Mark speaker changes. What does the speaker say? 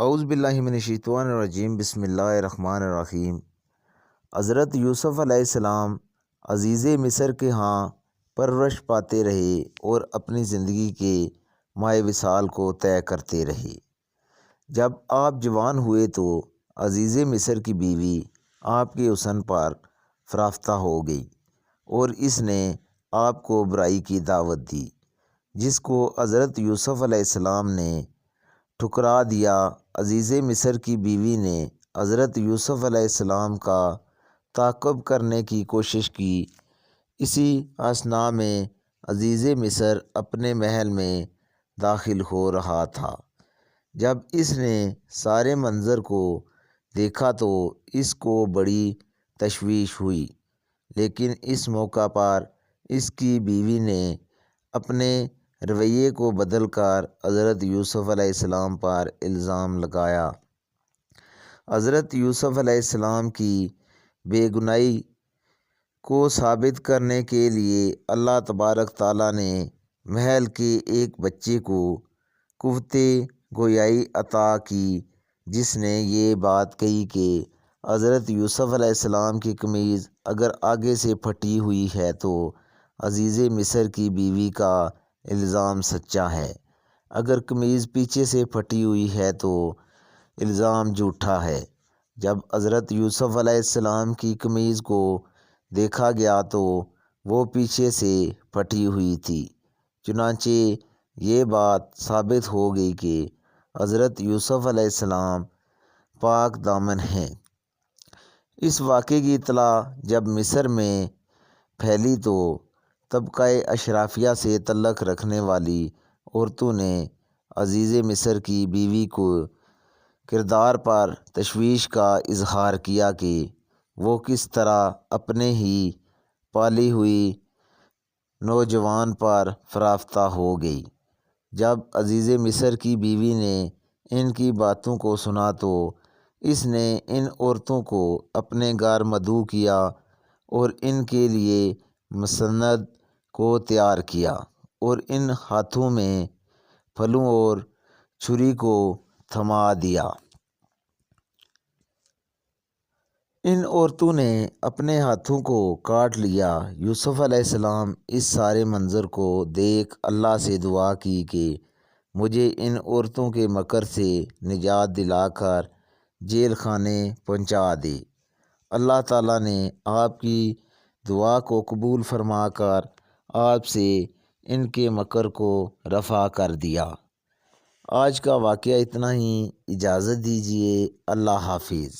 Speaker 1: اعوذ باللہ من الشیطان الرجیم، بسم اللہ الرحمن الرحیم۔ حضرت یوسف علیہ السلام عزیز مصر کے ہاں پرورش پاتے رہے اور اپنی زندگی کے مائع وصال کو طے کرتے رہے۔ جب آپ جوان ہوئے تو عزیز مصر کی بیوی آپ کے حسن پر فرافتہ ہو گئی اور اس نے آپ کو برائی کی دعوت دی، جس کو حضرت یوسف علیہ السلام نے ٹھکرا دیا۔ عزیز مصر کی بیوی نے حضرت یوسف علیہ السلام کا تعاقب کرنے کی کوشش کی۔ اسی اثناء میں عزیز مصر اپنے محل میں داخل ہو رہا تھا۔ جب اس نے سارے منظر کو دیکھا تو اس کو بڑی تشویش ہوئی، لیکن اس موقع پر اس کی بیوی نے اپنے رویے کو بدل کر حضرت یوسف علیہ السلام پر الزام لگایا۔ حضرت یوسف علیہ السلام کی بے گناہی کو ثابت کرنے کے لیے اللہ تبارک تعالیٰ نے محل کے ایک بچے کو قوت گویائی عطا کی، جس نے یہ بات کہی کہ حضرت یوسف علیہ السلام کی قمیض اگر آگے سے پھٹی ہوئی ہے تو عزیز مصر کی بیوی کا الزام سچا ہے، اگر قمیض پیچھے سے پھٹی ہوئی ہے تو الزام جھوٹا ہے۔ جب حضرت یوسف علیہ السلام کی قمیض کو دیکھا گیا تو وہ پیچھے سے پھٹی ہوئی تھی، چنانچہ یہ بات ثابت ہو گئی کہ حضرت یوسف علیہ السلام پاک دامن ہیں۔ اس واقعے کی اطلاع جب مصر میں پھیلی تو طبقہ اشرافیہ سے تعلق رکھنے والی عورتوں نے عزیز مصر کی بیوی کو کردار پر تشویش کا اظہار کیا کہ وہ کس طرح اپنے ہی پالی ہوئی نوجوان پر فرافتہ ہو گئی۔ جب عزیز مصر کی بیوی نے ان کی باتوں کو سنا تو اس نے ان عورتوں کو اپنے گھر مدعو کیا اور ان کے لیے مسند کو تیار کیا اور ان ہاتھوں میں پھلوں اور چھری کو تھما دیا۔ ان عورتوں نے اپنے ہاتھوں کو کاٹ لیا۔ یوسف علیہ السلام اس سارے منظر کو دیکھ اللہ سے دعا کی کہ مجھے ان عورتوں کے مکر سے نجات دلا کر جیل خانے پہنچا دے۔ اللہ تعالیٰ نے آپ کی دعا کو قبول فرما کر آپ سے ان کے مکر کو رفع کر دیا۔ آج کا واقعہ اتنا ہی، اجازت دیجیے، اللہ حافظ۔